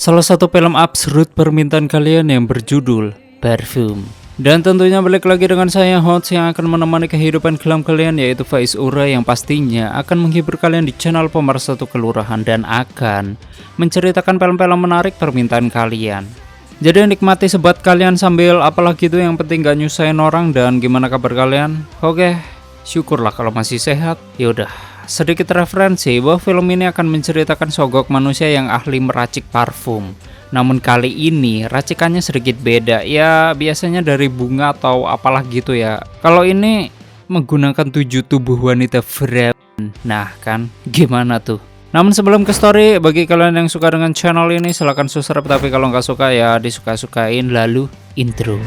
salah satu film absurd permintaan kalian yang berjudul Parfum. Dan tentunya balik lagi dengan saya host yang akan menemani kehidupan kelam kalian, yaitu Faiz Ura, yang pastinya akan menghibur kalian di channel Pemersatu Kelurahan dan akan menceritakan film-film menarik permintaan kalian. Jadi nikmati sebat kalian sambil apalagi itu, yang penting gak nyusahin orang. Dan gimana kabar kalian? Oke, syukurlah kalau masih sehat. Yaudah, sedikit referensi bahwa film ini akan menceritakan sogok manusia yang ahli meracik parfum. Namun kali ini racikannya sedikit beda. Ya biasanya dari bunga atau apalah gitu ya. Kalau ini menggunakan 7 tubuh wanita Fremen. Nah kan, gimana tuh? Namun sebelum ke story, bagi kalian yang suka dengan channel ini silahkan subscribe. Tapi kalau nggak suka ya disuka-sukain. Lalu intro.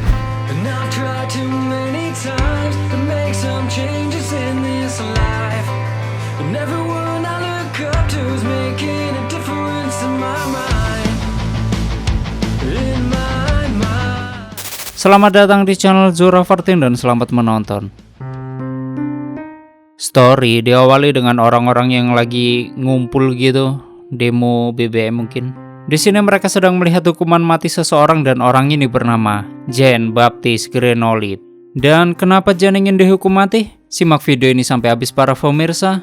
Selamat datang di channel Zura 14 dan selamat menonton. Story diawali dengan orang-orang yang lagi ngumpul gitu, demo BBM mungkin. Di sini mereka sedang melihat hukuman mati seseorang dan orang ini bernama Jean Baptiste Grenouille. Dan kenapa Jean ingin dihukum mati? Simak video ini sampai habis para pemirsa.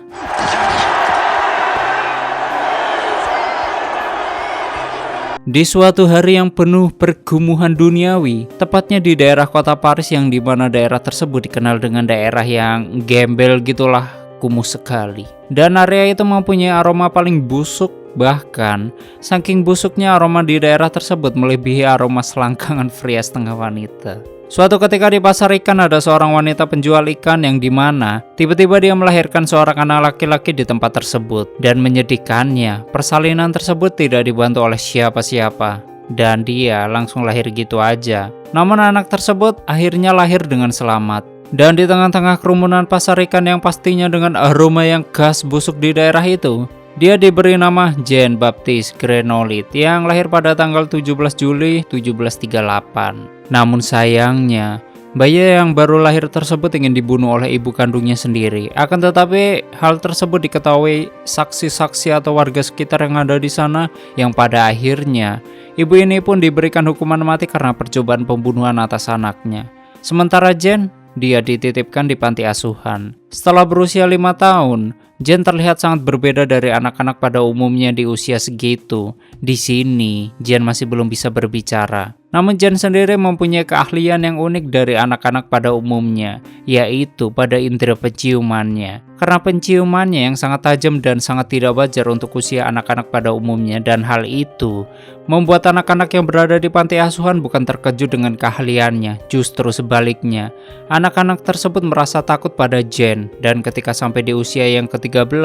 Di suatu hari yang penuh pergumuhan duniawi, tepatnya di daerah kota Paris, yang dimana daerah tersebut dikenal dengan daerah yang gembel gitulah, kumuh sekali. Dan area itu mempunyai aroma paling busuk, bahkan saking busuknya aroma di daerah tersebut melebihi aroma selangkangan pria setengah wanita. Suatu ketika di pasar ikan ada seorang wanita penjual ikan yang dimana tiba-tiba dia melahirkan seorang anak laki-laki di tempat tersebut. Dan menyedihkannya, persalinan tersebut tidak dibantu oleh siapa-siapa dan dia langsung lahir gitu aja. Namun anak tersebut akhirnya lahir dengan selamat. Dan di tengah-tengah kerumunan pasar ikan yang pastinya dengan aroma yang khas busuk di daerah itu, dia diberi nama Jean Baptiste Grenouille yang lahir pada tanggal 17 Juli 1738. Namun sayangnya, bayi yang baru lahir tersebut ingin dibunuh oleh ibu kandungnya sendiri. Akan tetapi hal tersebut diketahui saksi-saksi atau warga sekitar yang ada di sana, yang pada akhirnya ibu ini pun diberikan hukuman mati karena percobaan pembunuhan atas anaknya. Sementara Jean, dia dititipkan di panti asuhan. Setelah berusia 5 tahun, Jean terlihat sangat berbeda dari anak-anak pada umumnya di usia segitu. Di sini, Jean masih belum bisa berbicara. Namun Jean sendiri mempunyai keahlian yang unik dari anak-anak pada umumnya, yaitu pada indera penciumannya. Karena penciumannya yang sangat tajam dan sangat tidak wajar untuk usia anak-anak pada umumnya, dan hal itu membuat anak-anak yang berada di panti asuhan bukan terkejut dengan keahliannya. Justru sebaliknya, anak-anak tersebut merasa takut pada Jean. Dan ketika sampai di usia yang ke-13,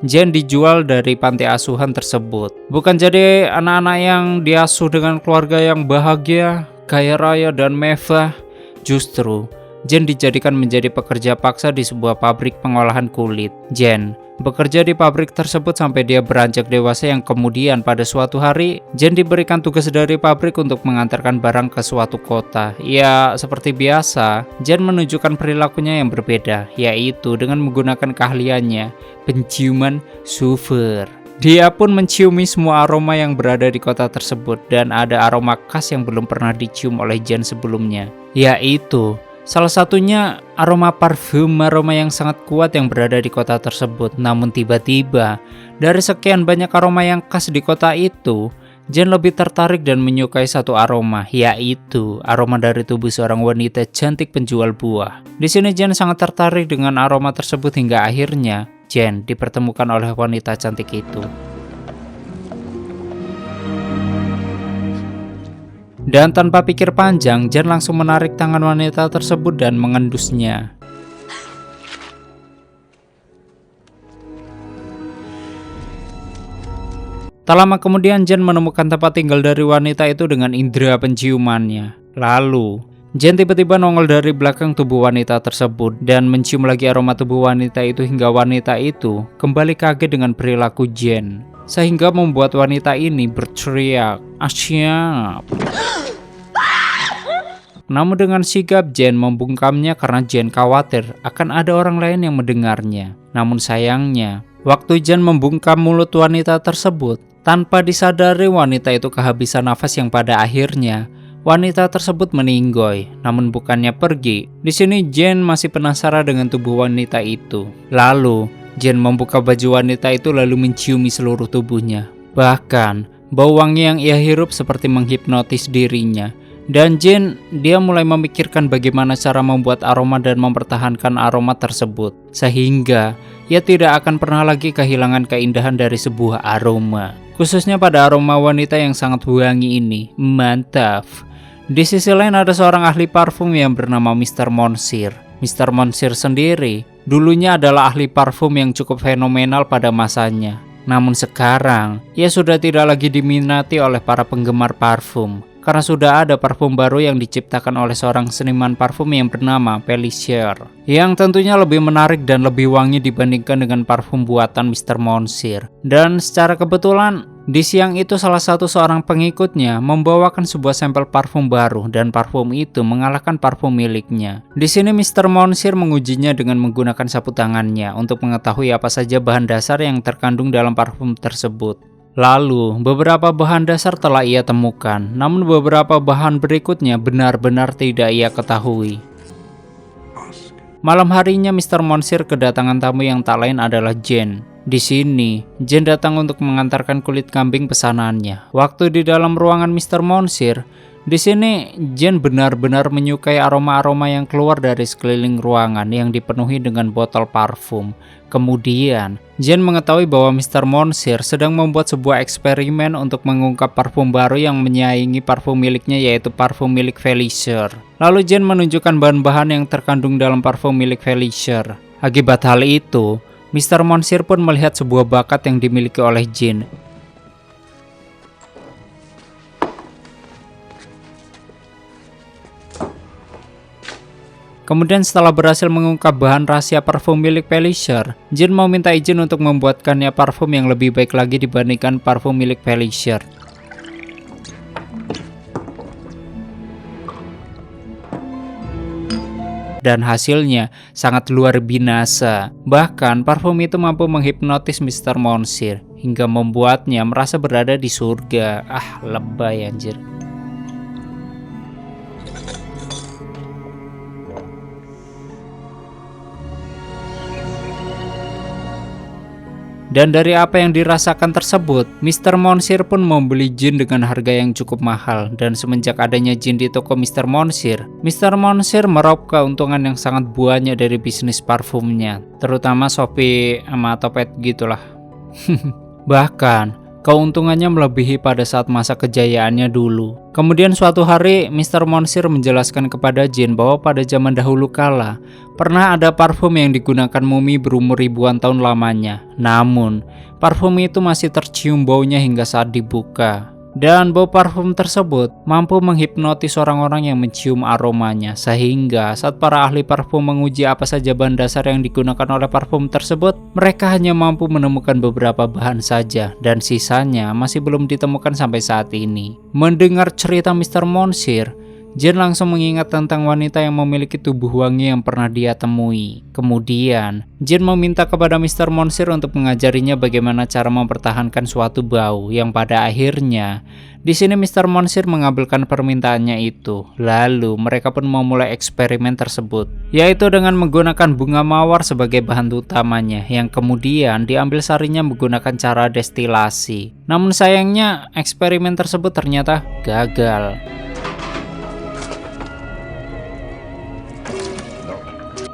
Jean dijual dari panti asuhan tersebut. Bukan jadi anak-anak yang diasuh dengan keluarga yang bahagia, kaya raya, dan mewah. Justru Jean dijadikan menjadi pekerja paksa di sebuah pabrik pengolahan kulit. Jean bekerja di pabrik tersebut sampai dia beranjak dewasa, yang kemudian pada suatu hari Jean diberikan tugas dari pabrik untuk mengantarkan barang ke suatu kota. Ya seperti biasa, Jean menunjukkan perilakunya yang berbeda, yaitu dengan menggunakan keahliannya penciuman sulfur. Dia pun menciumi semua aroma yang berada di kota tersebut, dan ada aroma khas yang belum pernah dicium oleh Jean sebelumnya, yaitu salah satunya aroma parfum, aroma yang sangat kuat yang berada di kota tersebut. Namun tiba-tiba dari sekian banyak aroma yang khas di kota itu, Jean lebih tertarik dan menyukai satu aroma, yaitu aroma dari tubuh seorang wanita cantik penjual buah. Di sini Jean sangat tertarik dengan aroma tersebut hingga akhirnya Jean dipertemukan oleh wanita cantik itu. Dan tanpa pikir panjang, Jean langsung menarik tangan wanita tersebut dan mengendusnya. Tak lama kemudian Jean menemukan tempat tinggal dari wanita itu dengan indera penciumannya. Lalu Jean tiba-tiba nongol dari belakang tubuh wanita tersebut dan mencium lagi aroma tubuh wanita itu hingga wanita itu kembali kaget dengan perilaku Jean, sehingga membuat wanita ini berteriak, "Asyap!" Namun dengan sigap Jean membungkamnya karena Jean khawatir akan ada orang lain yang mendengarnya. Namun sayangnya, waktu Jean membungkam mulut wanita tersebut, Tanpa disadari wanita itu kehabisan nafas yang pada akhirnya wanita tersebut meninggoy. Namun bukannya pergi, di sini Jane masih penasaran dengan tubuh wanita itu. Lalu Jane membuka baju wanita itu lalu menciumi seluruh tubuhnya. Bahkan bau wangi yang ia hirup seperti menghipnotis dirinya. Dan Jane, dia mulai memikirkan bagaimana cara membuat aroma dan mempertahankan aroma tersebut. Sehingga ia tidak akan pernah lagi kehilangan keindahan dari sebuah aroma. Khususnya pada aroma wanita yang sangat wangi ini. Mantap. Di sisi lain ada seorang ahli parfum yang bernama Mr. Monsieur. Mr. Monsieur sendiri dulunya adalah ahli parfum yang cukup fenomenal pada masanya. Namun sekarang, ia sudah tidak lagi diminati oleh para penggemar parfum. Karena sudah ada parfum baru yang diciptakan oleh seorang seniman parfum yang bernama Felicia, yang tentunya lebih menarik dan lebih wangi dibandingkan dengan parfum buatan Mr. Monsieur. Dan secara kebetulan, di siang itu salah satu seorang pengikutnya membawakan sebuah sampel parfum baru dan parfum itu mengalahkan parfum miliknya. Di sini Mr. Monsieur mengujinya dengan menggunakan sapu tangannya untuk mengetahui apa saja bahan dasar yang terkandung dalam parfum tersebut. Lalu, beberapa bahan dasar telah ia temukan, namun beberapa bahan berikutnya benar-benar tidak ia ketahui. Malam harinya Mr. Monsieur kedatangan tamu yang tak lain adalah Jane. Di sini, Jane datang untuk mengantarkan kulit kambing pesanannya. Waktu di dalam ruangan Mr. Monsieur, di sini Jane benar-benar menyukai aroma-aroma yang keluar dari sekeliling ruangan yang dipenuhi dengan botol parfum. Kemudian, Jane mengetahui bahwa Mr. Monsieur sedang membuat sebuah eksperimen untuk mengungkap parfum baru yang menyaingi parfum miliknya, yaitu parfum milik Felicia. Lalu Jane menunjukkan bahan-bahan yang terkandung dalam parfum milik Felicia. Akibat hal itu, Mr. Monsieur pun melihat sebuah bakat yang dimiliki oleh Jane. Kemudian setelah berhasil mengungkap bahan rahasia parfum milik Felicia, Jane mau minta izin untuk membuatkannya parfum yang lebih baik lagi dibandingkan parfum milik Felicia. Dan hasilnya sangat luar binasa. Bahkan parfum itu mampu menghipnotis Mr. Monsieur hingga membuatnya merasa berada di surga. Lebay anjir. Dan dari apa yang dirasakan tersebut, Mr. Monsieur pun membeli jin dengan harga yang cukup mahal. Dan semenjak adanya jin di toko Mr. Monsieur meraup keuntungan yang sangat banyak dari bisnis parfumnya, terutama Shopee sama Topet gitulah. Bahkan keuntungannya melebihi pada saat masa kejayaannya dulu. Kemudian suatu hari Mr. Monsieur menjelaskan kepada Jane bahwa pada zaman dahulu kala pernah ada parfum yang digunakan mumi berumur ribuan tahun lamanya. Namun parfum itu masih tercium baunya hingga saat dibuka. Dan bau parfum tersebut mampu menghipnotis orang-orang yang mencium aromanya, sehingga saat para ahli parfum menguji apa saja bahan dasar yang digunakan oleh parfum tersebut, mereka hanya mampu menemukan beberapa bahan saja, dan sisanya masih belum ditemukan sampai saat ini. Mendengar cerita Mr. Monsieur, Jane langsung mengingat tentang wanita yang memiliki tubuh wangi yang pernah dia temui. Kemudian, Jane meminta kepada Mr. Monsieur untuk mengajarinya bagaimana cara mempertahankan suatu bau, yang pada akhirnya di sini Mr. Monsieur mengabulkan permintaannya itu. Lalu mereka pun memulai eksperimen tersebut, yaitu dengan menggunakan bunga mawar sebagai bahan utamanya, yang kemudian diambil sarinya menggunakan cara destilasi. Namun sayangnya eksperimen tersebut ternyata gagal.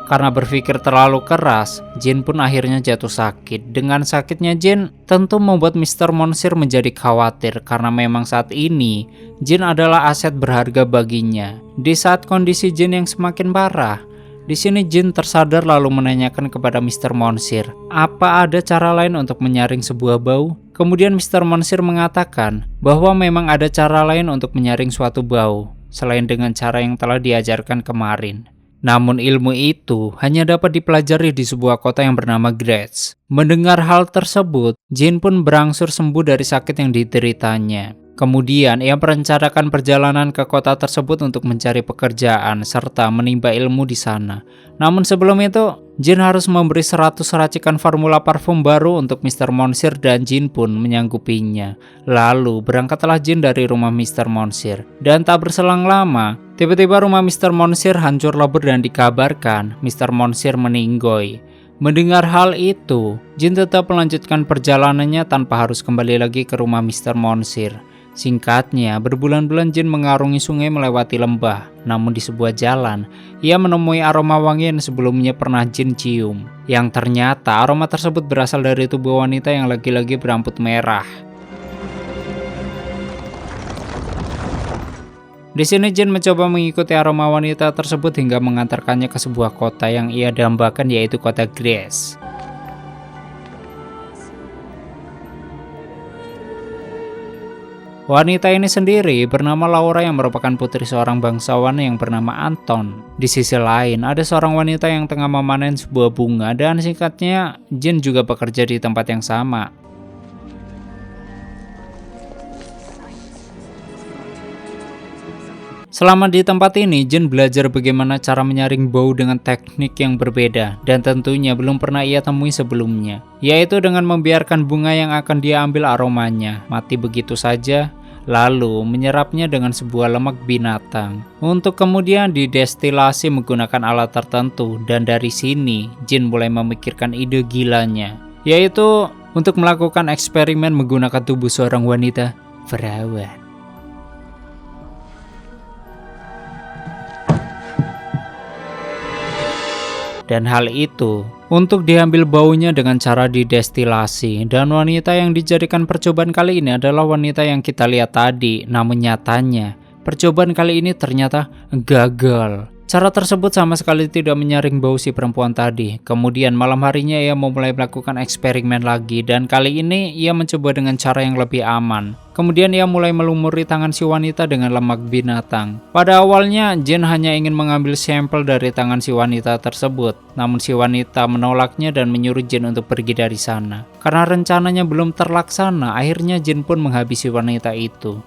Karena berpikir terlalu keras, Jane pun akhirnya jatuh sakit. Dengan sakitnya Jane tentu membuat Mr. Monsieur menjadi khawatir, karena memang saat ini Jane adalah aset berharga baginya. Di saat kondisi Jane yang semakin parah, di sini Jane tersadar lalu menanyakan kepada Mr. Monsieur, apa ada cara lain untuk menyaring sebuah bau? Kemudian Mr. Monsieur mengatakan bahwa memang ada cara lain untuk menyaring suatu bau, selain dengan cara yang telah diajarkan kemarin. Namun ilmu itu hanya dapat dipelajari di sebuah kota yang bernama Graz. Mendengar hal tersebut, Jane pun berangsur sembuh dari sakit yang dideritanya. Kemudian ia merencanakan perjalanan ke kota tersebut untuk mencari pekerjaan serta menimba ilmu di sana. Namun sebelum itu, Jin harus memberi 100 racikan formula parfum baru untuk Mr. Monsir dan Jin pun menyanggupinya. Lalu berangkatlah Jin dari rumah Mr. Monsir. Dan tak berselang lama, tiba-tiba rumah Mr. Monsir hancur lebur dan dikabarkan Mr. Monsir meninggoy. Mendengar hal itu, Jin tetap melanjutkan perjalanannya tanpa harus kembali lagi ke rumah Mr. Monsir. Singkatnya, berbulan-bulan Jin mengarungi sungai melewati lembah. Namun di sebuah jalan, ia menemui aroma wangi yang sebelumnya pernah Jin cium. Yang ternyata aroma tersebut berasal dari tubuh wanita yang lagi-lagi berambut merah. Di sini Jin mencoba mengikuti aroma wanita tersebut hingga mengantarkannya ke sebuah kota yang ia dambakan, yaitu kota Grace. Wanita ini sendiri bernama Laura yang merupakan putri seorang bangsawan yang bernama Anton. Di sisi lain, ada seorang wanita yang tengah memanen sebuah bunga dan singkatnya, Jin juga bekerja di tempat yang sama. Selama di tempat ini, Jin belajar bagaimana cara menyaring bau dengan teknik yang berbeda dan tentunya belum pernah ia temui sebelumnya, yaitu dengan membiarkan bunga yang akan dia ambil aromanya mati begitu saja, lalu menyerapnya dengan sebuah lemak binatang untuk kemudian didestilasi menggunakan alat tertentu. Dan dari sini Jin mulai memikirkan ide gilanya, yaitu untuk melakukan eksperimen menggunakan tubuh seorang wanita perawan. Dan hal itu untuk diambil baunya dengan cara didestilasi. Dan wanita yang dijadikan percobaan kali ini adalah wanita yang kita lihat tadi. Namun nyatanya percobaan kali ini ternyata gagal. Cara tersebut sama sekali tidak menyaring bau si perempuan tadi. Kemudian malam harinya ia memulai melakukan eksperimen lagi, dan kali ini ia mencoba dengan cara yang lebih aman. Kemudian ia mulai melumuri tangan si wanita dengan lemak binatang. Pada awalnya Jin hanya ingin mengambil sampel dari tangan si wanita tersebut. Namun si wanita menolaknya dan menyuruh Jin untuk pergi dari sana. Karena rencananya belum terlaksana, akhirnya Jin pun menghabisi wanita itu.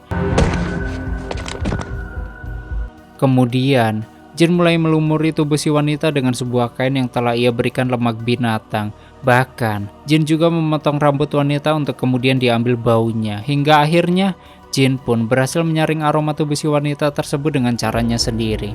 Kemudian Jin mulai melumuri tubuh si wanita dengan sebuah kain yang telah ia berikan lemak binatang. Bahkan, Jin juga memotong rambut wanita untuk kemudian diambil baunya. Hingga akhirnya, Jin pun berhasil menyaring aroma tubuh si wanita tersebut dengan caranya sendiri.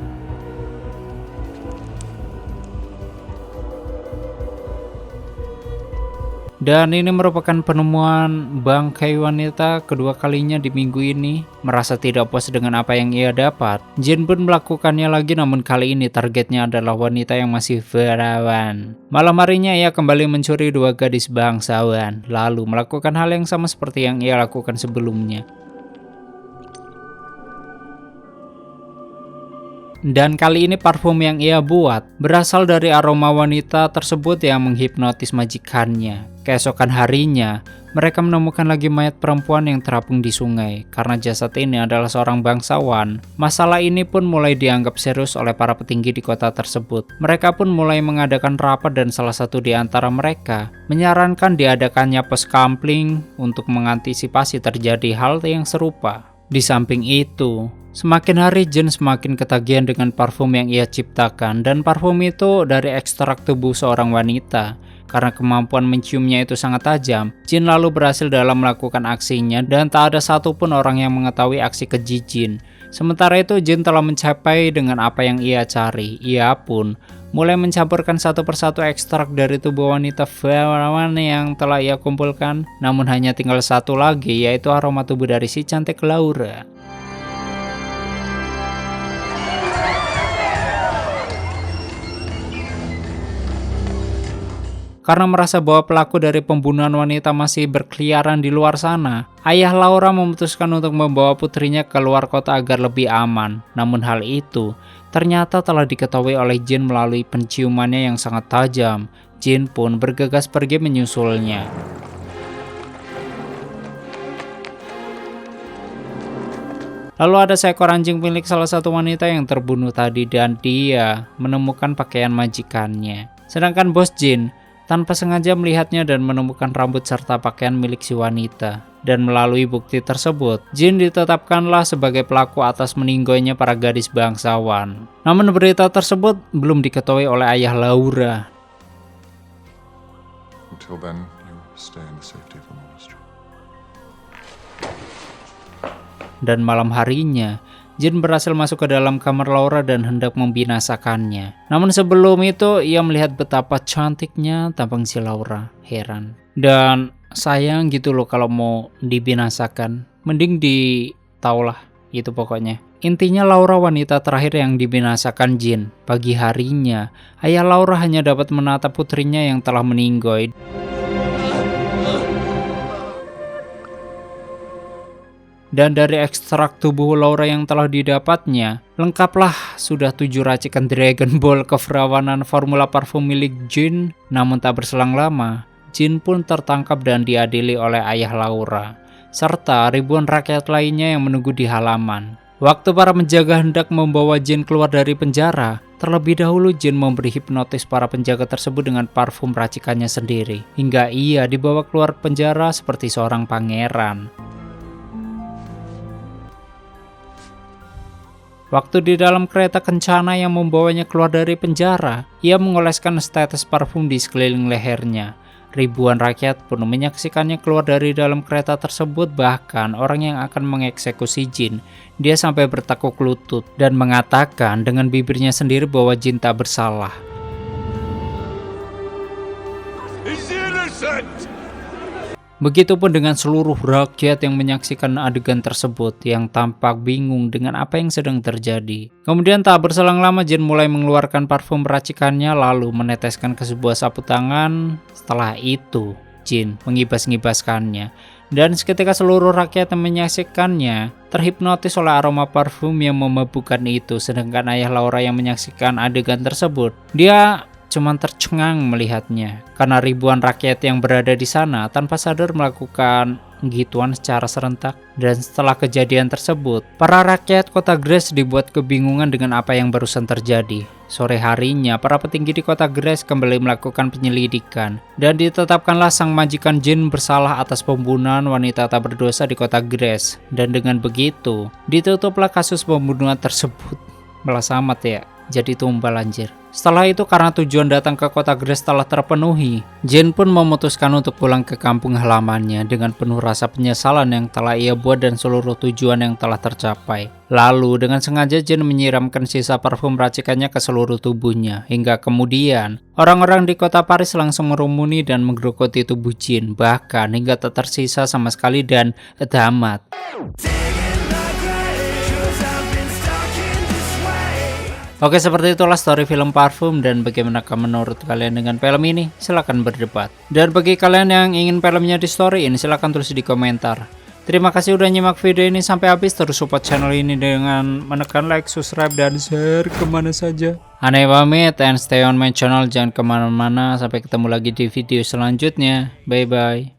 Dan ini merupakan penemuan bangkai wanita kedua kalinya di minggu ini. Merasa tidak puas dengan apa yang ia dapat, Jin pun melakukannya lagi, namun kali ini targetnya adalah wanita yang masih perawan. Malam harinya ia kembali mencuri 2 gadis bangsawan, lalu melakukan hal yang sama seperti yang ia lakukan sebelumnya. Dan kali ini parfum yang ia buat berasal dari aroma wanita tersebut yang menghipnotis majikannya. Keesokan harinya, mereka menemukan lagi mayat perempuan yang terapung di sungai. Karena jasad ini adalah seorang bangsawan, masalah ini pun mulai dianggap serius oleh para petinggi di kota tersebut. Mereka pun mulai mengadakan rapat dan salah satu di antara mereka menyarankan diadakannya pos kampling untuk mengantisipasi terjadi hal yang serupa. Di samping itu, semakin hari Jin semakin ketagihan dengan parfum yang ia ciptakan, dan parfum itu dari ekstrak tubuh seorang wanita. Karena kemampuan menciumnya itu sangat tajam, Jin lalu berhasil dalam melakukan aksinya dan tak ada satupun orang yang mengetahui aksi keji Jin. Sementara itu Jin telah mencapai dengan apa yang ia cari. Ia pun mulai mencampurkan satu persatu ekstrak dari tubuh wanita perawan yang telah ia kumpulkan. Namun hanya tinggal satu lagi, yaitu aroma tubuh dari si cantik Laura. Karena merasa bahwa pelaku dari pembunuhan wanita masih berkeliaran di luar sana, ayah Laura memutuskan untuk membawa putrinya ke luar kota agar lebih aman. Namun hal itu ternyata telah diketahui oleh Jin melalui penciumannya yang sangat tajam. Jin pun bergegas pergi menyusulnya. Lalu ada seekor anjing milik salah satu wanita yang terbunuh tadi, dan dia menemukan pakaian majikannya. Sedangkan bos Jin tanpa sengaja melihatnya dan menemukan rambut serta pakaian milik si wanita. Dan melalui bukti tersebut, Jin ditetapkanlah sebagai pelaku atas meninggoynya para gadis bangsawan. Namun berita tersebut belum diketahui oleh ayah Laura. Until then, you stay in the safety of the monastery. Dan malam harinya, Jin berhasil masuk ke dalam kamar Laura dan hendak membinasakannya. Namun sebelum itu, ia melihat betapa cantiknya tampang si Laura. Heran. Dan sayang gitu loh kalau mau dibinasakan. Mending ditaulah gitu pokoknya. Intinya Laura wanita terakhir yang dibinasakan Jin. Pagi harinya, ayah Laura hanya dapat menatap putrinya yang telah meninggoy. Dan dari ekstrak tubuh Laura yang telah didapatnya, lengkaplah sudah 7 racikan Dragon Ball keperawanan formula parfum milik Jin. Namun tak berselang lama, Jin pun tertangkap dan diadili oleh ayah Laura, serta ribuan rakyat lainnya yang menunggu di halaman. Waktu para penjaga hendak membawa Jin keluar dari penjara, terlebih dahulu Jin memberi hipnotis para penjaga tersebut dengan parfum racikannya sendiri, hingga ia dibawa keluar penjara seperti seorang pangeran. Waktu di dalam kereta kencana yang membawanya keluar dari penjara, ia mengoleskan setetes parfum di sekeliling lehernya. Ribuan rakyat pun menyaksikannya keluar dari dalam kereta tersebut, bahkan orang yang akan mengeksekusi Jin. Dia sampai bertekuk lutut dan mengatakan dengan bibirnya sendiri bahwa Jin tak bersalah. Begitupun dengan seluruh rakyat yang menyaksikan adegan tersebut yang tampak bingung dengan apa yang sedang terjadi. Kemudian tak berselang lama Jin mulai mengeluarkan parfum racikannya lalu meneteskan ke sebuah sapu tangan. Setelah itu Jin mengibas-ngibaskannya. Dan seketika seluruh rakyat yang menyaksikannya terhipnotis oleh aroma parfum yang memabukkan itu. Sedangkan ayah Laura yang menyaksikan adegan tersebut, dia cuman tercengang melihatnya karena ribuan rakyat yang berada di sana tanpa sadar melakukan gituan secara serentak. Dan setelah kejadian tersebut, para rakyat kota Grace dibuat kebingungan dengan apa yang barusan terjadi. Sore harinya, para petinggi di kota Grace kembali melakukan penyelidikan dan ditetapkanlah sang majikan Jin bersalah atas pembunuhan wanita tak berdosa di kota Grace. Dan dengan begitu, ditutuplah kasus pembunuhan tersebut. Malah amat ya, jadi tumbal anjir. Setelah itu karena tujuan datang ke kota Grace telah terpenuhi, Jin pun memutuskan untuk pulang ke kampung halamannya dengan penuh rasa penyesalan yang telah ia buat dan seluruh tujuan yang telah tercapai. Lalu dengan sengaja Jin menyiramkan sisa parfum racikannya ke seluruh tubuhnya, hingga kemudian orang-orang di kota Paris langsung merumuni dan menggerogoti tubuh Jin, bahkan hingga tak tersisa sama sekali dan tamat. Oke, seperti itulah story film Parfum, dan bagaimana menurut kalian dengan film ini? Silahkan berdebat. Dan bagi kalian yang ingin filmnya di story ini, silahkan tulis di komentar. Terima kasih udah nyimak video ini sampai habis. Terus support channel ini dengan menekan like, subscribe, dan share kemana saja. Aneh pamit and stay on my channel. Jangan kemana-mana. Sampai ketemu lagi di video selanjutnya. Bye-bye.